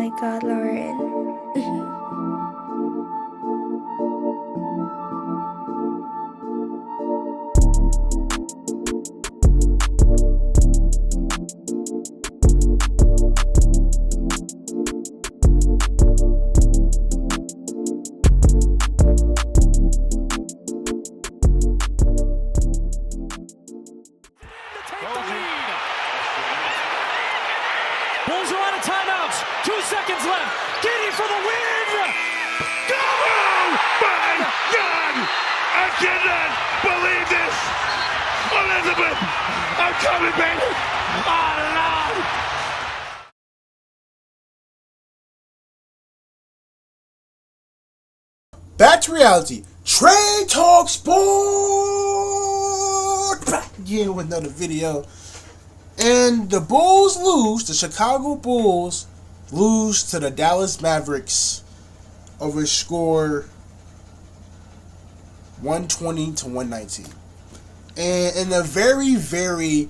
my god, Lauren. Bulls are out of timeouts. 2 seconds left. Giddy for the win. Go! My God! I cannot believe this! Elizabeth! I'm coming, baby! Oh, Lord! Back to reality. Trade Talk Sport! Back again with another video. And the Bulls lose, the Chicago Bulls lose to the Dallas Mavericks over a score 120 to 119. And in a very, very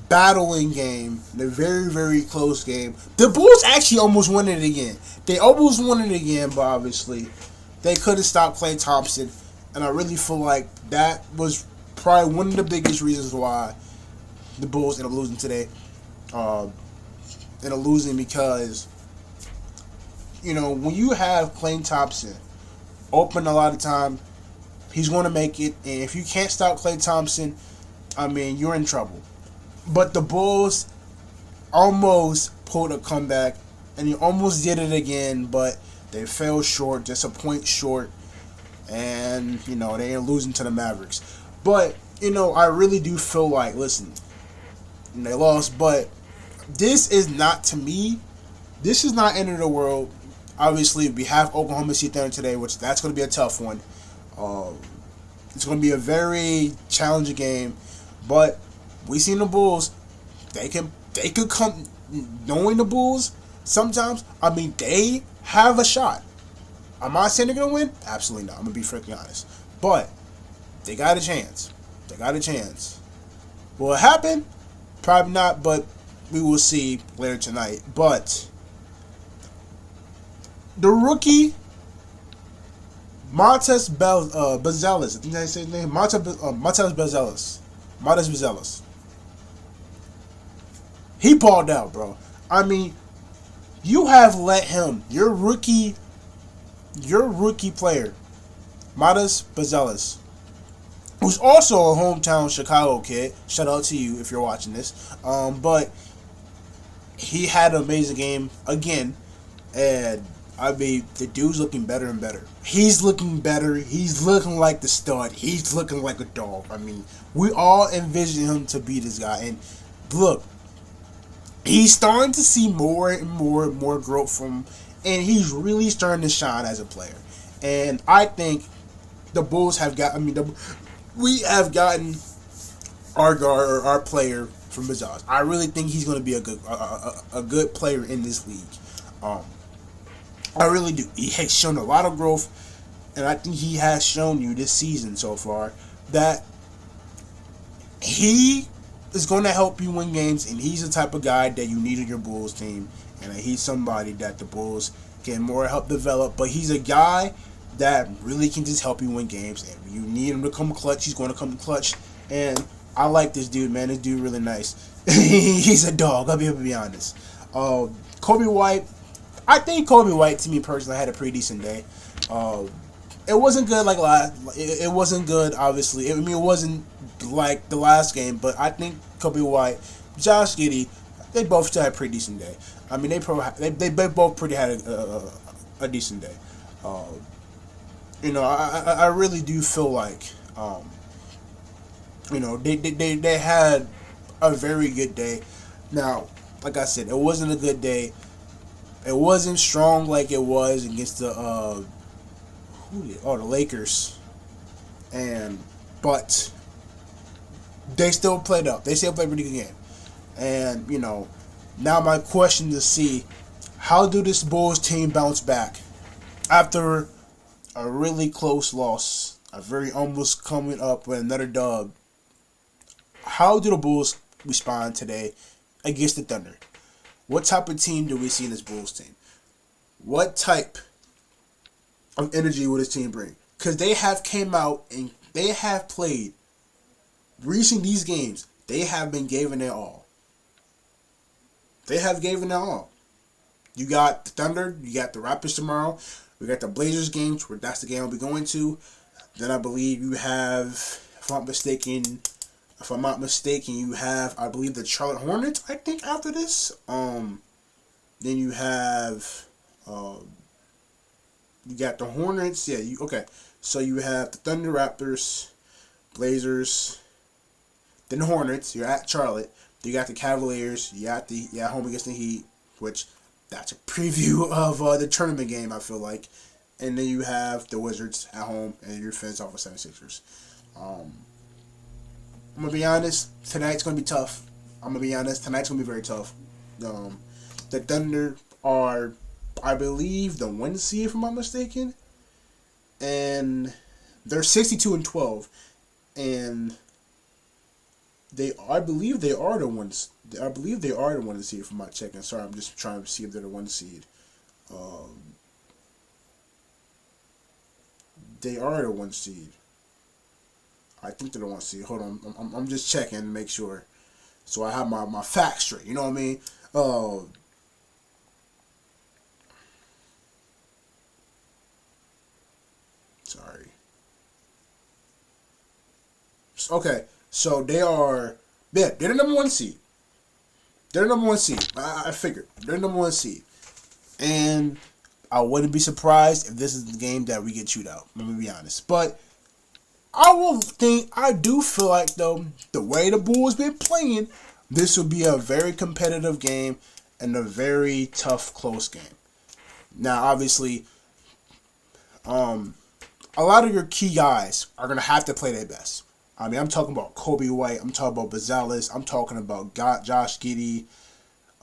battling game, in a very, very close game, the Bulls actually almost won it again. They almost won it again, but obviously they couldn't stop Klay Thompson. And I really feel like that was probably one of the biggest reasons why the Bulls end up losing today. End up losing because, you know, when you have Klay Thompson open a lot of time, he's going to make it. And if you can't stop Klay Thompson, I mean, you're in trouble. But the Bulls almost pulled a comeback, and he almost did it again, but they fell short, just a point short. And, you know, they are losing to the Mavericks. But, you know, I really do feel like, listen, they lost, but this is not, to me, this is not end of the world. Obviously, we have Oklahoma City Thunder today, which that's going to be a tough one. It's going to be a very challenging game, but we seen the Bulls. They could come, knowing the Bulls. Sometimes, I mean, they have a shot. Am I saying they're going to win? Absolutely not. I'm going to be freaking honest, but they got a chance. They got a chance. Will it happen? Probably not, but we will see later tonight. But the rookie Montes Bezelis, I think I say his name, Montes Bezelis. He balled out, bro. I mean, you have let him, your rookie player, Montes Bezelis, who's also a hometown Chicago kid. Shout out to you if you're watching this. But he had an amazing game again, and I mean, the dude's looking better and better. He's looking better. He's looking like the stud. He's looking like a dog. I mean, we all envision him to be this guy. And look, he's starting to see more and more and more growth from him, and he's really starting to shine as a player. And I think the Bulls have got, we have gotten our guard or our player from Bezelis. I really think he's going to be a good player in this league. I really do. He has shown a lot of growth, and I think he has shown you this season so far that he is going to help you win games, and he's the type of guy that you need on your Bulls team, and he's somebody that the Bulls can more help develop. But he's a guy that really can just help you win games, and when you need him to come clutch, he's going to come clutch. And I like this dude, man. This dude really nice. He's a dog. I'll be honest. Kobe White. I think Kobe White, to me personally, had a pretty decent day. It wasn't good like last. It wasn't good, obviously. It wasn't like the last game, but I think Kobe White, Josh Giddey, they both still had a pretty decent day. I mean, they both pretty had a decent day. You know, I really do feel like, you know, they had a very good day. Now, like I said, it wasn't a good day. It wasn't strong like it was against the the Lakers, but they still played up. They still played a pretty good game, and you know, now my question to see how do this Bulls team bounce back after a really close loss, a very almost coming up with another dub. How do the Bulls respond today against the Thunder? What type of team do we see in this Bulls team? what type of energy will this team bring? Because they have came out and they have played. Reaching these games, they have been giving it all. They have given it all. You got the Thunder, you got the Raptors tomorrow, we got the Blazers games, where that's the game I'll be going to. Then I believe you have, if I'm not mistaken, you have, I believe, the Charlotte Hornets, I think, after this. Then you have, you got the Hornets, okay. So you have the Thunder, Raptors, Blazers, then the Hornets, you're at Charlotte. You got the Cavaliers, you got home against the Heat, which that's a preview of the tournament game, I feel like. And then you have the Wizards at home and your fence off of 76ers. I'm going to be honest, tonight's going to be tough. Tonight's going to be very tough. The Thunder are, I believe, the 1 seed, if I'm not mistaken. And they're 62-12. And I believe they are the ones. I believe they are the 1 seed, if I'm not checking. Sorry, I'm just trying to see if they're the 1 seed. They are the 1 seed. I think they're the 1 seed. Hold on, I'm just checking to make sure, so I have my facts straight. You know what I mean? Sorry. Okay, so they're the number 1 seed. They're the number 1 seed. I figured they're the number 1 seed, and I wouldn't be surprised if this is the game that we get chewed out. Let me be honest, but I do feel like, though, the way the Bulls been playing, this will be a very competitive game and a very tough, close game. Now, obviously, a lot of your key guys are gonna have to play their best. I mean, I'm talking about Kobe White. I'm talking about Bazalis. I'm talking about Josh Giddey.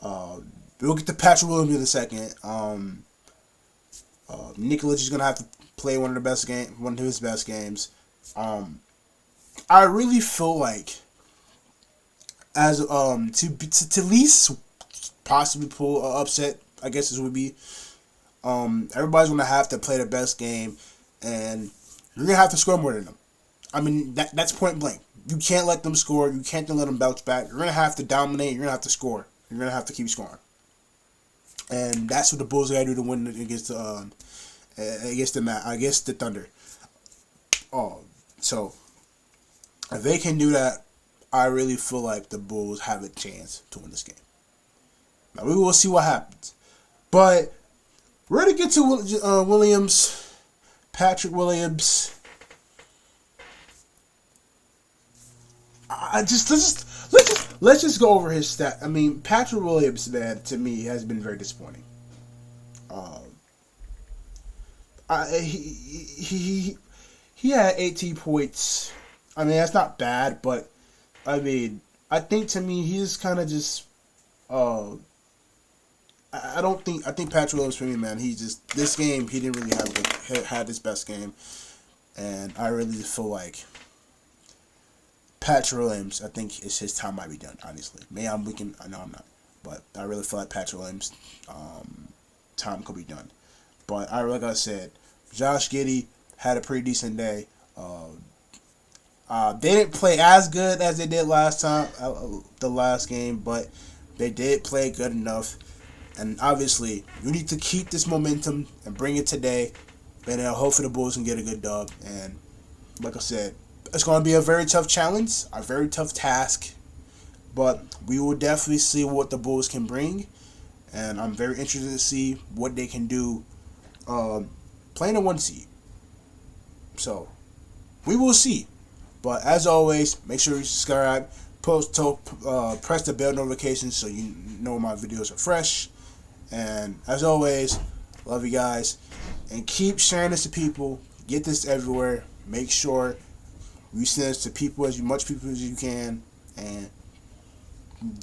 We'll get to Patrick Williams in a second. Nikolic is gonna have to play one of his best games. I really feel like, as to least possibly pull an upset, I guess this would be. Everybody's gonna have to play their best game, and you're gonna have to score more than them. I mean, that's point blank. You can't let them score. You can't let them bounce back. You're gonna have to dominate. You're gonna have to score. You're gonna have to keep scoring, and that's what the Bulls gotta do to win against the Thunder. So if they can do that, I really feel like the Bulls have a chance to win this game. Now we will see what happens, but we're gonna get to Patrick Williams. Let's just go over his stat. I mean, Patrick Williams, man, to me has been very disappointing. He had 18 points. I mean, that's not bad, but I mean, I think to me he's kind of just. I think Patrick Williams for me, man. This game he didn't really had his best game, and I really feel like Patrick Williams, I think his time might be done. Honestly, maybe I'm weakened. I know I'm not, but I really feel like Patrick Williams' time could be done. But like I said, Josh Giddey had a pretty decent day. They didn't play as good as they did last time, the last game, but they did play good enough. And obviously, you need to keep this momentum and bring it today. And hopefully the Bulls can get a good dub. And like I said, it's going to be a very tough challenge, a very tough task. But we will definitely see what the Bulls can bring. And I'm very interested to see what they can do playing a 1 seed. So, we will see. But as always, make sure you subscribe, press the bell notifications so you know my videos are fresh. And as always, love you guys. And keep sharing this to people. Get this everywhere. Make sure you send this to as much people as you can. And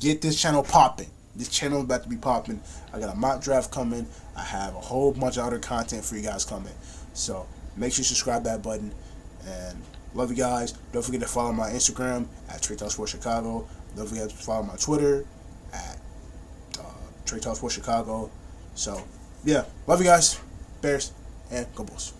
get this channel popping. This channel is about to be popping. I got a mock draft coming. I have a whole bunch of other content for you guys coming. So make sure you subscribe that button. And love you guys. Don't forget to follow my Instagram at Trey Talk Sports Chicago. Don't forget to follow my Twitter at Trey Talk Sports Chicago. So yeah, love you guys. Bears and go Bulls.